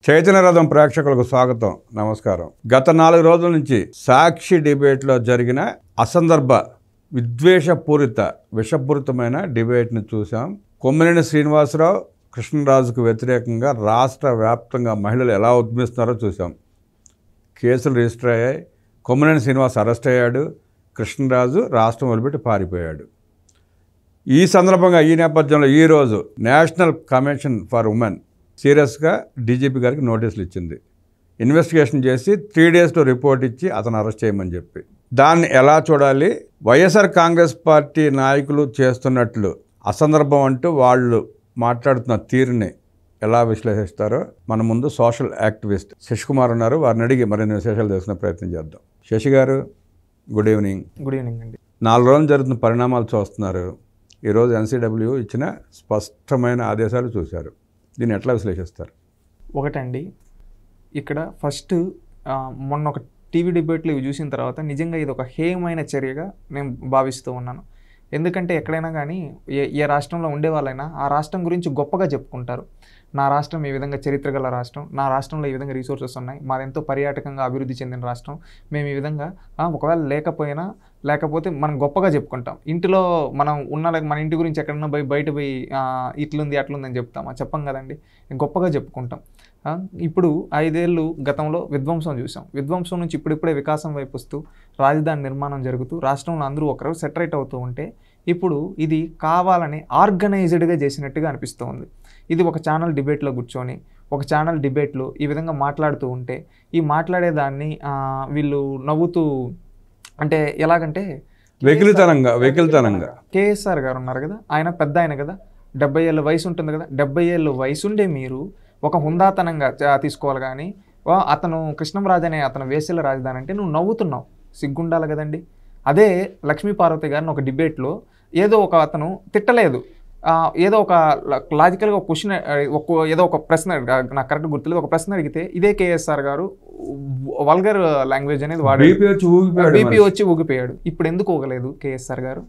చైతన్య రథం ప్రేక్షకులకు స్వాగతం, నమస్కారం. గత 4 రోజుల నుంచి సాక్షి డిబేట్లో జరిగిన అసందర్భ విద్వేషపూరిత విషపూరితమైన డిబేట్ని చూసాం. కొమ్మినేని శ్రీనివాసరావు కృష్ణరాజుకు వ్యతిరేకంగా రాష్ట్ర వ్యాప్తంగా మహిళలు ఎలా ఉద్యమిస్తున్నారో చూసాం. కేసులు రిజిస్టర్ అయ్యాయి. కొమ్మినేని శ్రీనివాస్ అరెస్ట్ అయ్యాడు. కృష్ణరాజు రాష్ట్రం వదిలిపెట్టి పారిపోయాడు. ఈ సందర్భంగా ఈ నేపథ్యంలో ఈరోజు నేషనల్ కమిషన్ ఫర్ ఉమెన్ సీరియస్గా డీజీపీ గారికి నోటీసులు ఇచ్చింది. ఇన్వెస్టిగేషన్ చేసి 3 డేస్లో రిపోర్ట్ ఇచ్చి అతను అరెస్ట్ చేయమని చెప్పి. దాన్ని ఎలా చూడాలి? వైఎస్ఆర్ కాంగ్రెస్ పార్టీ నాయకులు చేస్తున్నట్లు అసందర్భం అంటూ వాళ్ళు మాట్లాడుతున్న తీరుని ఎలా విశ్లేషిస్తారో మన ముందు సోషల్ యాక్టివిస్ట్ శశికుమార్ ఉన్నారు. వారిని అడిగి మరిన్ని విశేషాలు తెలుసుకునే ప్రయత్నం చేద్దాం. శశి గారు, గుడ్ ఈవినింగ్. గుడ్ ఈవినింగ్ అండి. 4 రోజులు జరుగుతున్న పరిణామాలు చూస్తున్నారు. ఈరోజు ఎన్సీడబ్ల్యూ ఇచ్చిన స్పష్టమైన ఆదేశాలు చూశారు. దీన్ని ఎట్లా విశ్లేషిస్తారు? ఒకటండి, ఇక్కడ ఫస్ట్ మొన్న ఒక టీవీ డిబేట్లు ఇవి చూసిన తర్వాత నిజంగా ఇది ఒక హేయమైన చర్యగా నేను భావిస్తూ ఉన్నాను. ఎందుకంటే ఎక్కడైనా కానీ ఏ రాష్ట్రంలో ఉండే వాళ్ళైనా ఆ రాష్ట్రం గురించి గొప్పగా చెప్పుకుంటారు. నా రాష్ట్రం ఈ విధంగా చరిత్ర గల రాష్ట్రం, నా రాష్ట్రంలో ఈ విధంగా రీసోర్సెస్ ఉన్నాయి, మాదెంతో పర్యాటకంగా అభివృద్ధి చెందిన రాష్ట్రం, మేము ఈ విధంగా ఒకవేళ లేకపోతే మనం గొప్పగా చెప్పుకుంటాం. ఇంటిలో మనం మన ఇంటి గురించి ఎక్కడన్నా బయట పోయి ఇట్లుంది అట్లుంది అని చెప్పం కదండి, గొప్పగా చెప్పుకుంటాం. ఇప్పుడు 5 ఏళ్ళు గతంలో విధ్వంసం చూసాం. విధ్వంసం నుంచి ఇప్పుడిప్పుడే వికాసం వైపు వస్తూ రాజధాని నిర్మాణం జరుగుతూ రాష్ట్రంలో అందరూ ఒకరు సెటరేట్ అవుతూ ఉంటే ఇప్పుడు ఇది కావాలని ఆర్గనైజ్డ్గా చేసినట్టుగా అనిపిస్తూ ఉంది. ఇది ఒక ఛానల్ డిబేట్లో కూర్చొని ఒక ఛానల్ డిబేట్లో ఈ విధంగా మాట్లాడుతూ ఉంటే ఈ మాట్లాడేదాన్ని వీళ్ళు నవ్వుతూ, అంటే ఎలాగంటే వెకిలితనంగా కేఎస్ఆర్ గారు ఉన్నారు కదా, ఆయన పెద్ద ఆయన కదా, 70 ఏళ్ళ వయసు ఉంటుంది కదా, 70 ఏళ్ళ వయసు ఉండే మీరు ఒక హుందాతనంగా తీసుకోవాలి. కానీ అతను కృష్ణంరాజు అనే అతను వేసేల రాజధాని అంటే నువ్వు నవ్వుతున్నావు, సిగ్గుండాలి కదండి. అదే లక్ష్మీపార్వతి గారిని ఒక డిబేట్లో ఏదో ఒక అతను తిట్టలేదు, ఏదో ఒక లాజికల్గా ఒక క్వశ్చన్, ఏదో ఒక ప్రశ్న, నాకు కరెక్ట్ గుర్తులేదు, ఒక ప్రశ్న అడిగితే ఇదే కేఎస్ఆర్ గారు వల్గర్ లాంగ్వేజ్ అనేది బీపీ వచ్చి ఊగిపోయాడు. ఇప్పుడు ఎందుకు ఊగలేదు కేఎస్ఆర్ గారు?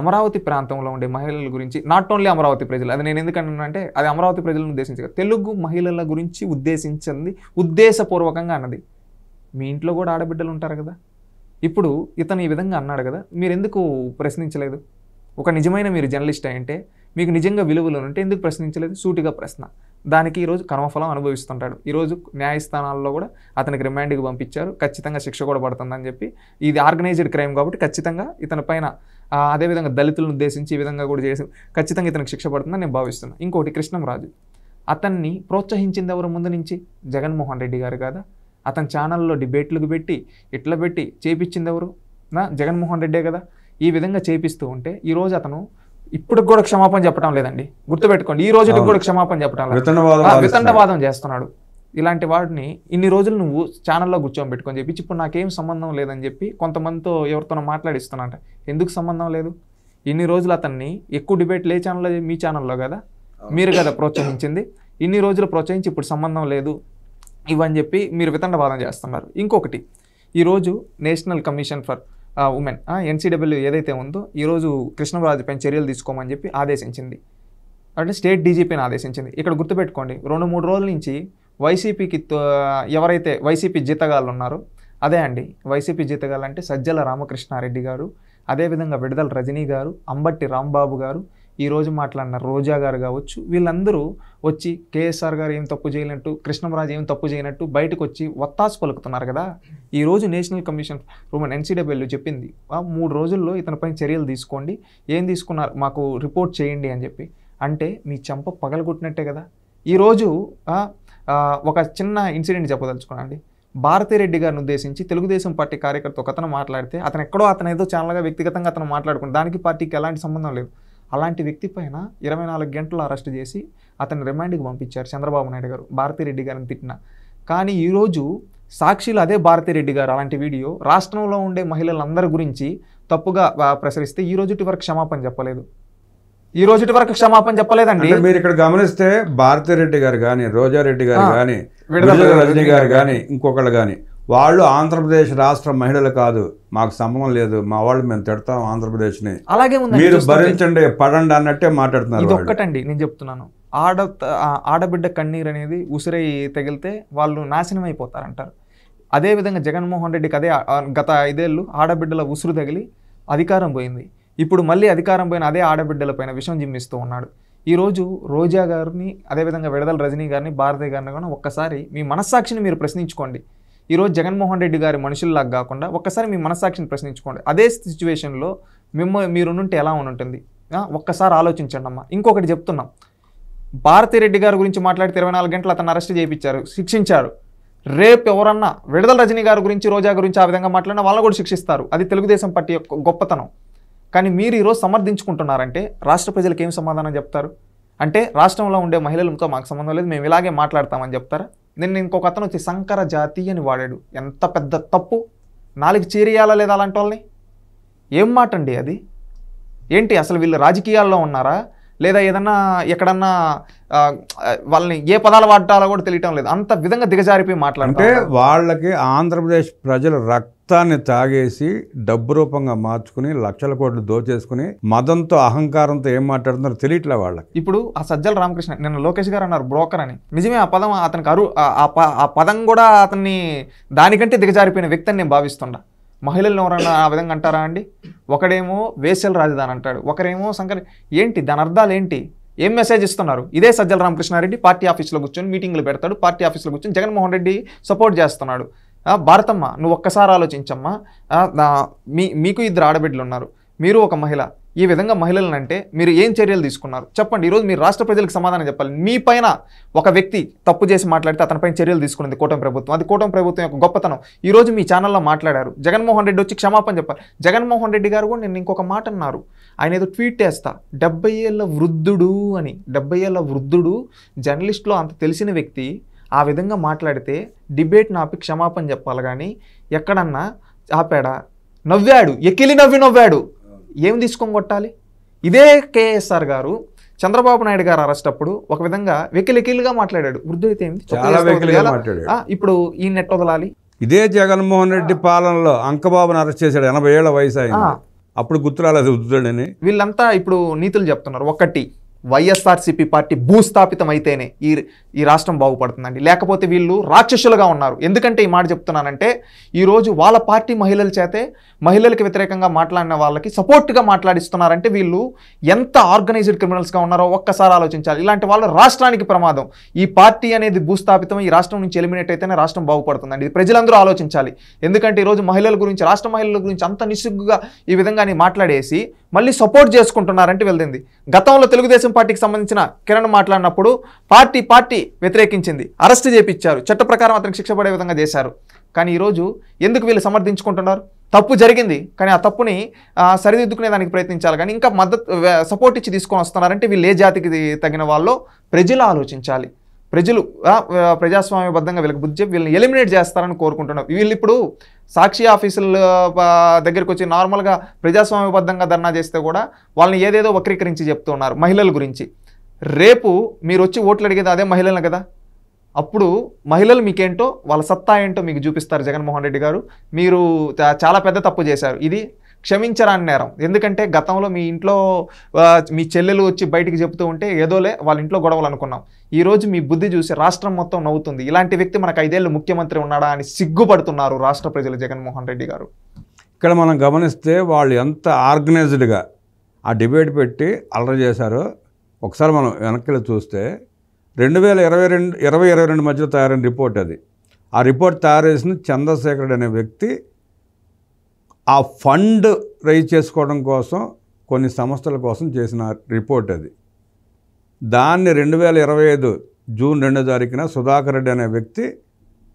అమరావతి ప్రాంతంలో ఉండే మహిళల గురించి, నాట్ ఓన్లీ అమరావతి ప్రజలు, అది నేను ఎందుకంటే అది అమరావతి ప్రజలను ఉద్దేశించగా తెలుగు మహిళల గురించి ఉద్దేశించింది, ఉద్దేశపూర్వకంగా అన్నది. మీ ఇంట్లో కూడా ఆడబిడ్డలు ఉంటారు కదా. ఇప్పుడు ఇతను ఈ విధంగా అన్నాడు కదా, మీరు ఎందుకు ప్రశ్నించలేదు? ఒక నిజమైన మీరు జర్నలిస్ట్ అంటే మీకు నిజంగా విలువలు ఉంటే ఎందుకు ప్రశ్నించలేదు? సూటిగా ప్రశ్న. దానికి ఈరోజు కర్మఫలం అనుభవిస్తుంటాడు. ఈరోజు న్యాయస్థానాల్లో కూడా అతనికి రిమాండ్కి పంపించారు, ఖచ్చితంగా శిక్ష కూడా పడుతుందని చెప్పి. ఇది ఆర్గనైజ్డ్ క్రైమ్ కాబట్టి ఖచ్చితంగా ఇతని పైన, అదేవిధంగా దళితులను ఉద్దేశించి ఈ విధంగా కూడా చేసి ఖచ్చితంగా ఇతనికి శిక్ష పడుతుందని నేను భావిస్తున్నాను. ఇంకోటి, కృష్ణంరాజు అతన్ని ప్రోత్సహించింది ఎవరు ముందు నుంచి? జగన్మోహన్ రెడ్డి గారు కదా. అతని ఛానల్లో డిబేట్లకు పెట్టి ఇట్లా పెట్టి చేపించింది ఎవరు? జగన్మోహన్ రెడ్డే కదా. ఈ విధంగా చేపిస్తూ ఉంటే ఈరోజు అతను ఇప్పుడు కూడా క్షమాపణ చెప్పడం లేదండి, గుర్తుపెట్టుకోండి. ఈ రోజుకి కూడా క్షమాపణ చెప్పడం లేదు, వితండవాదం చేస్తున్నాడు. ఇలాంటి వాడిని ఇన్ని రోజులు నువ్వు ఛానల్లో కూర్చోబెట్టుకొని చెప్పి ఇప్పుడు నాకేం సంబంధం లేదని చెప్పి కొంతమందితో ఎవరితోనో మాట్లాడిస్తున్నట్ట. ఎందుకు సంబంధం లేదు? ఇన్ని రోజులు అతన్ని ఎక్కువ డిబేట్లు ఏ ఛానల్లో? మీ ఛానల్లో కదా, మీరు కదా ప్రోత్సహించింది. ఇన్ని రోజులు ప్రోత్సహించి ఇప్పుడు సంబంధం లేదు ఇవని చెప్పి మీరు వితండవాదం చేస్తున్నారు. ఇంకొకటి, ఈరోజు national commission for women NCW ఏదైతే ఉందో ఈరోజు కృష్ణరాజుపైన చర్యలు తీసుకోమని చెప్పి ఆదేశించింది. అంటే స్టేట్ డీజీపీని ఆదేశించింది. ఇక్కడ గుర్తుపెట్టుకోండి, 2-3 రోజుల నుంచి వైసీపీకి ఎవరైతే వైసీపీ జీతగాళ్ళు ఉన్నారో, అదే అండి వైసీపీ జీతగాళ్ళు అంటే సజ్జల రామకృష్ణారెడ్డి గారు, అదేవిధంగా విడుదల రజనీ గారు, అంబట్టి రాంబాబు గారు, ఈరోజు మాట్లాడిన రోజా గారు కావచ్చు, వీళ్ళందరూ వచ్చి కేఎస్ఆర్ గారు ఏం తప్పు చేయనట్టు, కృష్ణంరాజు ఏం తప్పు చేయనట్టు బయటకు వచ్చి వత్తాసు పలుకుతున్నారు కదా. ఈరోజు నేషనల్ కమిషన్ ఉమెన్ ఎన్సీడబ్ల్యూ చెప్పింది 3 రోజుల్లో ఇతనిపైన చర్యలు తీసుకోండి, ఏం తీసుకున్నారు మాకు రిపోర్ట్ చేయండి అని చెప్పి. అంటే మీ చెంప పగలగొట్టినట్టే కదా. ఈరోజు ఒక చిన్న ఇన్సిడెంట్ చెప్పదలుచుకోండి. భారతిరెడ్డి గారిని ఉద్దేశించి తెలుగుదేశం పార్టీ కార్యకర్త ఒక అతను మాట్లాడితే అతను ఏదో ఛానల్గా వ్యక్తిగతంగా అతను మాట్లాడుకుని దానికి పార్టీకి ఎలాంటి సంబంధం లేదు. అలాంటి వ్యక్తి పైన 24 గంటలు అరెస్ట్ చేసి అతన్ని రిమాండ్కి పంపించారు చంద్రబాబు నాయుడు గారు, భారతిరెడ్డి గారిని తిట్టిన. కానీ ఈరోజు సాక్షిలో అదే భారతిరెడ్డి గారు అలాంటి వీడియో రాష్ట్రంలో ఉండే మహిళలందరి గురించి తప్పుగా ప్రసరిస్తే ఈ రోజుటి వరకు క్షమాపణ చెప్పలేదు. చెప్పలేదండి. మీరు ఇక్కడ గమనిస్తే భారతిరెడ్డి గారు కానీ, రోజారెడ్డి గారు కానీ, రజనీ గారు కానీ, ఇంకొకళ్ళు కానీ వాళ్ళు ఆంధ్రప్రదేశ్ రాష్ట్ర మహిళలు కాదు, మాకు సంబంధం లేదు, మా వాళ్ళు మేము తిడతాం ఆంధ్రప్రదేశ్ని, అలాగే మీరు భరించండి పడండి అన్నట్టే మాట్లాడుతున్నారు. ఇది ఒక్కటండి నేను చెప్తున్నాను. ఆడబిడ్డ కన్నీరు అనేది ఉసిరై తగిలితే వాళ్ళు నాశనం అయిపోతారంటారు. అదేవిధంగా జగన్మోహన్ రెడ్డికి గత 5 ఏళ్ళు ఆడబిడ్డల ఉసురు తగిలి అధికారం పోయింది. ఇప్పుడు మళ్ళీ అధికారం పోయిన అదే ఆడబిడ్డల పైన విషం జిమ్మిస్తూ ఉన్నాడు. ఈరోజు రోజా గారిని, అదేవిధంగా విడదల రజనీ గారిని, భారతి గారిని కూడా ఒక్కసారి మీ మనస్సాక్షిని మీరు ప్రశ్నించుకోండి. ఈరోజు జగన్మోహన్ రెడ్డి గారి మనుషుల్లాగా కాకుండా ఒక్కసారి మీ మనస్సాక్షిని ప్రశ్నించుకోండి. అదే సిచ్యువేషన్లో మీరుంటే ఎలా ఉంటుంది ఒక్కసారి ఆలోచించండి అమ్మా. ఇంకొకటి చెప్తున్నాం, భారతిరెడ్డి గారి గురించి మాట్లాడితే 24 గంటలు అతను అరెస్ట్ చేయించారు, శిక్షించారు. రేపు ఎవరన్నా విడదల రజనీ గారి గురించి, రోజా గురించి ఆ విధంగా మాట్లాడినా వాళ్ళని కూడా శిక్షిస్తారు. అది తెలుగుదేశం పార్టీ యొక్క గొప్పతనం. కానీ మీరు ఈరోజు సమర్థించుకుంటున్నారంటే రాష్ట్ర ప్రజలకు ఏం సమాధానం చెప్తారు? అంటే రాష్ట్రంలో ఉండే మహిళలతో మాకు సంబంధం లేదు, మేము ఇలాగే మాట్లాడతామని చెప్తారా? నేను ఇంకొక అతను వచ్చి సంకర జాతి అని వాడాడు. ఎంత పెద్ద తప్పు! 4 చీరియాలా లేదా అలాంటి వాళ్ళని? ఏం మాట అండి అది? ఏంటి అసలు వీళ్ళు రాజకీయాల్లో ఉన్నారా లేదా ఏదన్నా ఎక్కడన్నా వాళ్ళని ఏ పదాలు వాడాలో కూడా తెలియటం లేదు. అంత విధంగా దిగజారిపోయి మాట్లాడుతుంటే వాళ్ళకి ఆంధ్రప్రదేశ్ ప్రజలు రక్తాన్ని తాగేసి డబ్బు రూపంగా మార్చుకుని లక్షల కోట్లు దోచేసుకుని మదంతో అహంకారంతో ఏం మాట్లాడుతున్నారో తెలియట్లే వాళ్ళకి. ఇప్పుడు ఆ సజ్జల రామకృష్ణ నిన్న లోకేష్ గారు అన్నారు బ్రోకర్ అని. నిజమే, ఆ పదం అతనికి ఆ పదం కూడా అతన్ని దానికంటే దిగజారిపోయిన వ్యక్తి అని నేను భావిస్తుండా. మహిళలను ఎవరన్నా ఆ విధంగా అంటారా అండి? ఒకడేమో వేశ్యల రాజధాని అంటాడు, ఒకరేమో ఏంటి దాని అర్థాలు ఏంటి? ఏం మెసేజ్ ఇస్తున్నారు? ఇదే సజ్జల రామకృష్ణారెడ్డి పార్టీ ఆఫీస్లో కూర్చొని మీటింగ్లు పెడతాడు, పార్టీ ఆఫీస్లో కూర్చొని జగన్మోహన్ రెడ్డి సపోర్ట్ చేస్తున్నాడు. భారతమ్మ నువ్వు ఒక్కసారి ఆలోచించమ్మా, మీకు 2 ఆడబిడ్డలు ఉన్నారు, మీరు ఒక మహిళ. ఈ విధంగా మహిళలను అంటే మీరు ఏం చర్యలు తీసుకున్నారు చెప్పండి. ఈరోజు మీరు రాష్ట్ర ప్రజలకు సమాధానం చెప్పాలి. మీ పైన ఒక వ్యక్తి తప్పు చేసి మాట్లాడితే అతనిపైన చర్యలు తీసుకున్నది కూటమి ప్రభుత్వం. అది కూటమి ప్రభుత్వం యొక్క గొప్పతనం. ఈరోజు మీ ఛానల్లో మాట్లాడారు, జగన్మోహన్ రెడ్డి వచ్చి క్షమాపణ చెప్పాలి. జగన్మోహన్ రెడ్డి గారు కూడా నేను ఇంకొక మాట అన్నారు, ఆయన ఏదో ట్వీట్ చేస్తా 70 ఏళ్ళ వృద్ధుడు అని. 70 ఏళ్ళ వృద్ధుడు జర్నలిస్ట్లో అంత తెలిసిన వ్యక్తి ఆ విధంగా మాట్లాడితే డిబేట్ ఆపి క్షమాపణ చెప్పాలి. కానీ ఎక్కడన్నా ఆపాడా? నవ్వాడు, ఎక్కిలి నవ్వాడు. ఏం తీసుకొని కొట్టాలి? ఇదే కేఎస్ఆర్ గారు చంద్రబాబు నాయుడు గారు అరెస్ట్ అప్పుడు ఒక విధంగా వెకిలికిలుగా మాట్లాడాడు. వృద్ధుడైతే ఇప్పుడు ఈ నెట్ వదలాలి. ఇదే జగన్మోహన్ రెడ్డి పాలనలో అంకబాబుని అరెస్ట్ చేశాడు, 80 ఏళ్ల వయసు అయింది, అప్పుడు గుర్తురాలేదు వృద్ధుడని. వీళ్ళంతా ఇప్పుడు నీతులు చెప్తున్నారు. ఒకటి, వైఎస్ఆర్సీపీ పార్టీ భూస్థాపితం అయితేనే ఈ రాష్ట్రం బాగుపడుతుందండి, లేకపోతే వీళ్ళు రాక్షసులుగా ఉన్నారు. ఎందుకంటే ఈ మాట చెప్తున్నానంటే ఈరోజు వాళ్ళ పార్టీ మహిళల చేతే మహిళలకు వ్యతిరేకంగా మాట్లాడిన వాళ్ళకి సపోర్ట్గా మాట్లాడిస్తున్నారంటే వీళ్ళు ఎంత ఆర్గనైజ్డ్ క్రిమినల్స్గా ఉన్నారో ఒక్కసారి ఆలోచించాలి. ఇలాంటి వాళ్ళు రాష్ట్రానికి ప్రమాదం. ఈ పార్టీ అనేది భూస్థాపితం, ఈ రాష్ట్రం నుంచి ఎలిమినేట్ అయితేనే రాష్ట్రం బాగుపడుతుందండి. ఇది ప్రజలందరూ ఆలోచించాలి. ఎందుకంటే ఈరోజు మహిళల గురించి, రాష్ట్ర మహిళల గురించి అంత నిస్సిగ్గుగా ఈ విధంగా మాట్లాడేసి మళ్ళీ సపోర్ట్ చేసుకుంటున్నారంటే వెళ్తుంది. గతంలో తెలుగుదేశం పార్టీకి సంబంధించిన కిరణ్ మాట్లాడినప్పుడు పార్టీ వ్యతిరేకించింది, అరెస్ట్ చేయించారు, చట్ట ప్రకారం అతనికి శిక్ష పడే విధంగా చేశారు. కానీ ఈరోజు ఎందుకు వీళ్ళు సమర్థించుకుంటున్నారు? తప్పు జరిగింది, కానీ ఆ తప్పుని సరిదిద్దుకునే దానికి ప్రయత్నించాలి. కానీ ఇంకా సపోర్ట్ ఇచ్చి తీసుకొని వస్తున్నారంటే వీళ్ళు ఏ జాతికి తగిన వాళ్ళో ప్రజలు ఆలోచించాలి. ప్రజలు ప్రజాస్వామ్యబద్ధంగా వీళ్ళకి బుద్ధి చెప్పి వీళ్ళని ఎలిమినేట్ చేస్తారని కోరుకుంటున్నారు. వీళ్ళు ఇప్పుడు సాక్షి ఆఫీసుల దగ్గరికి వచ్చి నార్మల్గా ప్రజాస్వామ్యబద్ధంగా ధర్నా చేస్తే కూడా వాళ్ళని ఏదేదో వక్రీకరించి చెప్తున్నారు మహిళల గురించి. రేపు మీరు వచ్చి ఓట్లు అడిగేది అదే మహిళలను కదా, అప్పుడు మహిళలు మీకేంటో వాళ్ళ సత్తా ఏంటో మీకు చూపిస్తారు. జగన్మోహన్ రెడ్డి గారు మీరు చాలా పెద్ద తప్పు చేశారు, ఇది క్షమించరాని నేరం. ఎందుకంటే గతంలో మీ ఇంట్లో మీ చెల్లెలు వచ్చి బయటికి చెప్తూ ఉంటే ఏదోలే వాళ్ళ ఇంట్లో గొడవలు అనుకున్నాం. ఈరోజు మీ బుద్ధి చూసి రాష్ట్రం మొత్తం నవ్వుతుంది. ఇలాంటి వ్యక్తి మనకు 5 ఏళ్ళు ముఖ్యమంత్రి ఉన్నాడా అని సిగ్గుపడుతున్నారు రాష్ట్ర ప్రజలు. జగన్మోహన్ రెడ్డి గారు ఇక్కడ మనం గమనిస్తే వాళ్ళు ఎంత ఆర్గనైజ్డ్గా ఆ డిబేట్ పెట్టి అల్లరి చేశారో ఒకసారి మనం వెనక్కి చూస్తే 2022 మధ్యలో తయారైన రిపోర్ట్ అది. ఆ రిపోర్ట్ తయారు చేసిన చంద్రశేఖర్ అనే వ్యక్తి ఆ ఫండ్ రైజ్ చేసుకోవడం కోసం కొన్ని సంస్థల కోసం చేసిన రిపోర్ట్ అది. దాన్ని 2025 జూన్ 2వ తారీఖున సుధాకర్ రెడ్డి అనే వ్యక్తి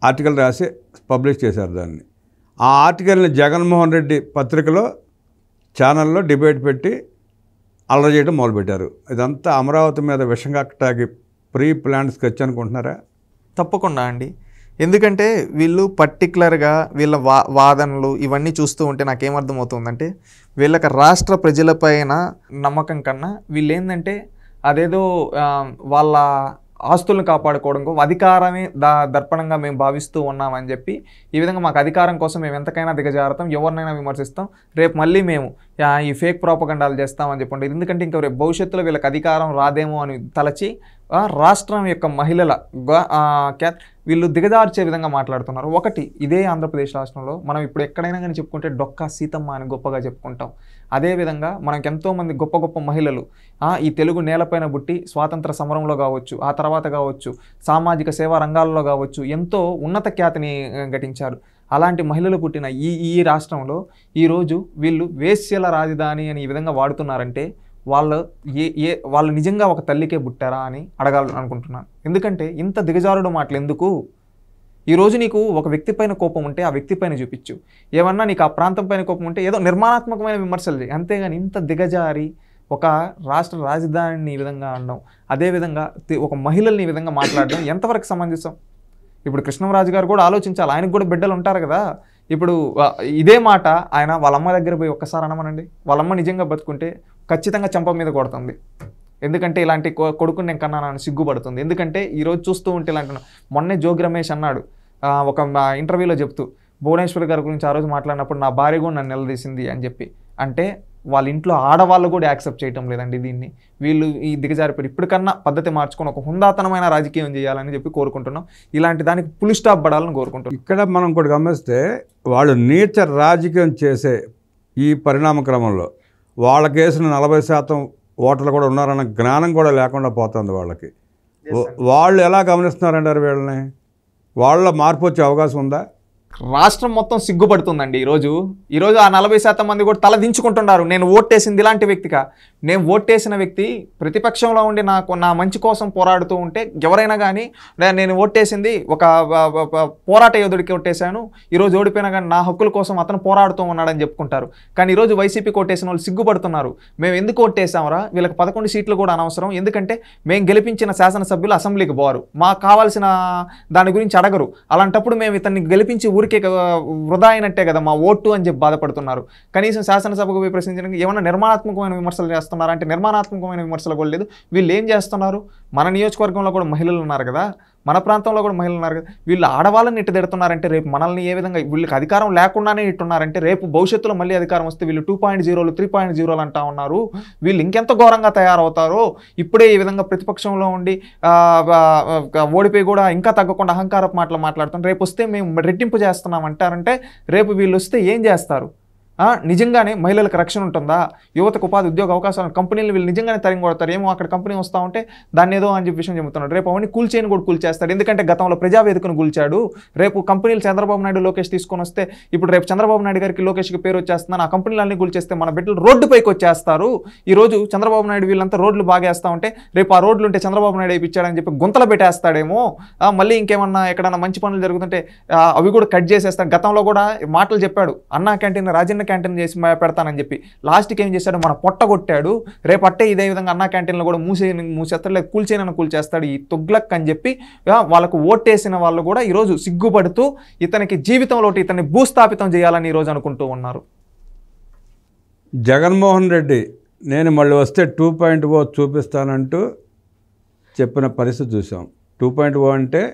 ఆర్టికల్ రాసి పబ్లిష్ చేశారు దాన్ని. ఆ ఆర్టికల్ని జగన్మోహన్ రెడ్డి పత్రికలో ఛానల్లో డిబేట్ పెట్టి అల్లరి చేయడం మొదలుపెట్టారు. ఇదంతా అమరావతి మీద విషం కక్కటానికి ప్రీ ప్లాన్ స్కెచ్ అనుకుంటున్నారా? తప్పకుండా అండి. ఎందుకంటే వీళ్ళు పర్టికులర్గా వీళ్ళ వాదనలు ఇవన్నీ చూస్తూ ఉంటే నాకేమర్థమవుతుందంటే వీళ్ళకి రాష్ట్ర ప్రజలపైన నమ్మకం కన్నా వీళ్ళు ఏంటంటే అదేదో వాళ్ళ ఆస్తులను కాపాడుకోవడం అధికారమే దర్పణంగా మేము భావిస్తూ ఉన్నామని చెప్పి ఈ విధంగా మాకు అధికారం కోసం మేము ఎంతకైనా దిగజారుతాం, ఎవరినైనా విమర్శిస్తాం, రేపు మళ్ళీ మేము ఈ ఫేక్ ప్రోపగండాలు చేస్తామని చెప్పండి. ఎందుకంటే ఇంకా రేపు భవిష్యత్తులో వీళ్ళకి అధికారం రాదేమో అని తలచి రాష్ట్రం యొక్క మహిళల వీళ్ళు దిగజార్చే విధంగా మాట్లాడుతున్నారు. ఒకటి, ఇదే ఆంధ్రప్రదేశ్ రాష్ట్రంలో మనం ఇప్పుడు ఎక్కడైనా కానీ చెప్పుకుంటే డొక్కా సీతమ్మ అని గొప్పగా చెప్పుకుంటాం. అదేవిధంగా మనకు ఎంతోమంది గొప్ప గొప్ప మహిళలు ఈ తెలుగు నేలపైన పుట్టి స్వాతంత్ర సమరంలో కావచ్చు, ఆ తర్వాత కావచ్చు, సామాజిక సేవా రంగాల్లో కావచ్చు ఎంతో ఉన్నత ఖ్యాతిని గటించారు. అలాంటి మహిళలు పుట్టిన ఈ రాష్ట్రంలో ఈరోజు వీళ్ళు వేశ్యల రాజధాని అని ఈ విధంగా వాడుతున్నారంటే వాళ్ళు నిజంగా ఒక తల్లికే పుట్టారా అని అడగాలనుకుంటున్నాను. ఎందుకంటే ఇంత దిగజారుడు మాటలు ఎందుకు? ఈరోజు నీకు ఒక వ్యక్తి పైన కోపం ఉంటే ఆ వ్యక్తి పైన చూపించు, ఏమన్నా నీకు ఆ ప్రాంతం పైన కోపం ఉంటే ఏదో నిర్మాణాత్మకమైన విమర్శలు చేయి, అంతేగాని ఇంత దిగజారి ఒక రాష్ట్ర రాజధానిని ఈ విధంగా అనడం, అదేవిధంగా ఒక మహిళల్ని ఈ విధంగా మాట్లాడడం ఎంతవరకు సమంజసం? ఇప్పుడు కృష్ణంరాజు గారు కూడా ఆలోచించాలి, ఆయనకు కూడా బిడ్డలు ఉంటారు కదా. ఇప్పుడు ఇదే మాట ఆయన వాళ్ళమ్మ దగ్గర పోయి ఒక్కసారి అనమనండి, వాళ్ళమ్మ నిజంగా బతుకుంటే ఖచ్చితంగా చెంప మీద కొడుతుంది. ఎందుకంటే ఇలాంటి కొడుకుని నేను కన్నానని సిగ్గుపడుతుంది. ఎందుకంటే ఈరోజు చూస్తూ ఉంటే ఇలాంటి మొన్నే జోగి రమేష్ అన్నాడు ఒక ఇంటర్వ్యూలో చెప్తూ, భువనేశ్వర్ గారి గురించి ఆ రోజు మాట్లాడినప్పుడు నా భార్య కూడా నన్ను నిలదీసింది అని చెప్పి. అంటే వాళ్ళ ఇంట్లో ఆడవాళ్ళు కూడా యాక్సెప్ట్ చేయటం లేదండి దీన్ని. వీళ్ళు ఈ దిగజారిపోయి ఇప్పటికన్నా పద్ధతి మార్చుకొని ఒక హుందాతనమైన రాజకీయం చేయాలని చెప్పి కోరుకుంటున్నాం. ఇలాంటి దానికి ఫుల్ స్టాప్ పడాలని కోరుకుంటున్నాం. ఇక్కడ మనం కూడా గమనిస్తే వాళ్ళు నీచ రాజకీయం చేసే ఈ పరిణామ క్రమంలో వాళ్ళకి వేసిన 40% ఓటర్లు కూడా ఉన్నారన్న జ్ఞానం కూడా లేకుండా పోతుంది వాళ్ళకి. వాళ్ళు ఎలా గమనిస్తున్నారంటారు వీళ్ళని? వాళ్ళ మార్పు వచ్చే అవకాశం ఉందా? రాష్ట్రం మొత్తం సిగ్గుపడుతుందండి. ఈరోజు ఆ 40% మంది కూడా తల దించుకుంటున్నారు. నేను ఓటేసింది ఇలాంటి వ్యక్తిగా, నేను ఓటేసిన వ్యక్తి ప్రతిపక్షంలో ఉండి నా మంచి కోసం పోరాడుతూ ఉంటే ఎవరైనా కానీ నేను ఓటేసింది ఒక పోరాట యోధుడికి ఓటేశాను, ఈరోజు ఓడిపోయినా కానీ నా హక్కుల కోసం అతను పోరాడుతూ ఉన్నాడని చెప్పుకుంటారు. కానీ ఈరోజు వైసీపీకి ఓటేసిన వాళ్ళు సిగ్గుపడుతున్నారు. మేము ఎందుకు ఓటేసామరా, వీళ్ళకి 11 సీట్లు కూడా అనవసరం, ఎందుకంటే మేము గెలిపించిన శాసనసభ్యులు అసెంబ్లీకి పోరు, మాకు కావాల్సిన దాని గురించి అడగరు, అలాంటప్పుడు మేము ఇతన్ని గెలిపించి ఊరికే వృధా అయినట్టే కదా మా ఓటు అని చెప్పి బాధపడుతున్నారు. కనీసం శాసనసభకు పోయి ప్రశ్నించడానికి ఏమైనా నిర్మాణాత్మకమైన విమర్శలు చేస్తున్నారా అంటే నిర్మాణాత్మకమైన విమర్శలు కూడా లేదు. వీళ్ళు ఏం చేస్తున్నారు? మన నియోజకవర్గంలో కూడా మహిళలు ఉన్నారు కదా, మన ప్రాంతంలో కూడా మహిళలు ఉన్నారు కదా, వీళ్ళు ఆడవాళ్ళని ఇట్టు తిడుతున్నారంటే రేపు మనల్ని ఏ విధంగా, వీళ్ళకి అధికారం లేకుండానే ఇట్టున్నారంటే రేపు భవిష్యత్తులో మళ్ళీ అధికారం వస్తే వీళ్ళు 2.0 3.0 అంటా ఉన్నారు. వీళ్ళు ఇంకెంత ఘోరంగా తయారవుతారో. ఇప్పుడే ఈ విధంగా ప్రతిపక్షంలో ఉండి ఓడిపోయి కూడా ఇంకా తగ్గకుండా అహంకారపు మాటలు మాట్లాడుతున్నారు. రేపు వస్తే మేము రెట్టింపు చేస్తున్నాం అంటారంటే రేపు వీళ్ళు వస్తే ఏం చేస్తారు? నిజంగానే మహిళలకు రక్షణ ఉంటుందా? యువతకు ఉపాధి ఉద్యోగ అవకాశాలు కంపెనీలు వీళ్ళు నిజంగానే తరిగి కొడతారు. ఏమో అక్కడ కంపెనీ వస్తూ ఉంటే దాన్ని ఏదో అని చెప్పి విషయం చెబుతున్నాడు. రేపు అవన్నీ కూల్చేయని కూడా కూల్చేస్తాడు. ఎందుకంటే గతంలో ప్రజావేదికను కూల్చాడు. రేపు కంపెనీలు చంద్రబాబు నాయుడు లోకేష్ తీసుకొని వస్తే ఇప్పుడు రేపు చంద్రబాబు నాయుడు గారికి లోకేష్కి పేరు వచ్చేస్తుందని ఆ కంపెనీలన్నీ కూల్చేస్తే మన బిడ్డలు రోడ్డుపైకి వచ్చేస్తారు. ఈరోజు చంద్రబాబు నాయుడు వీళ్ళంతా రోడ్లు బాగేస్తూ ఉంటే రేపు ఆ రోడ్లు ఉంటే చంద్రబాబు నాయుడు వేయించాడని చెప్పి గుంతలు పెట్టేస్తాడేమో. మళ్ళీ ఇంకేమన్నా ఎక్కడన్నా మంచి పనులు జరుగుతుంటే అవి కూడా కట్ చేసేస్తాడు. గతంలో కూడా మాటలు చెప్పాడు, అన్నా క్యాంటీన్ రాజన్న క్యాంటీన్ చేసి పెడతానని చెప్పి. లాస్ట్కి ఏం చేశాడు? మన పొట్ట కొట్టాడు. రేపు అట్టే ఇదే విధంగా అన్నా క్యాంటీన్లో కూడా మూసేస్తాడు, లేక కూల్చేనని కూల్చేస్తాడు ఈ తుగ్లక్ అని చెప్పి వాళ్ళకు ఓటేసిన వాళ్ళు కూడా ఈరోజు సిగ్గుపడుతూ ఇతనికి జీవితంలో ఇతన్ని భూస్థాపితం చేయాలని ఈరోజు అనుకుంటూ ఉన్నారు. జగన్మోహన్ రెడ్డి నేను మళ్ళీ వస్తే 2.0 చూపిస్తానంటూ చెప్పిన పరిస్థితి చూసాం. 2.0 అంటే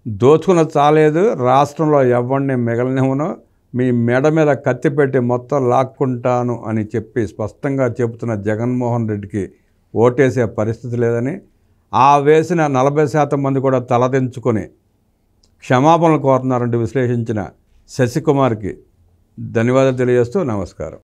దోచుకున్న చాలేదు, రాష్ట్రంలో ఎవరిని మిగలనివ్వను, మీ మెడ మీద కత్తి పెట్టి మొత్తం లాక్కుంటాను అని చెప్పి స్పష్టంగా చెబుతున్న జగన్మోహన్ రెడ్డికి ఓటేసే పరిస్థితి లేదని, ఆ వేసిన 40% మంది కూడా తలదించుకొని క్షమాపణలు కోరుతున్నారంటూ విశ్లేషించిన శశికుమార్కి ధన్యవాదాలు తెలియజేస్తూ నమస్కారం.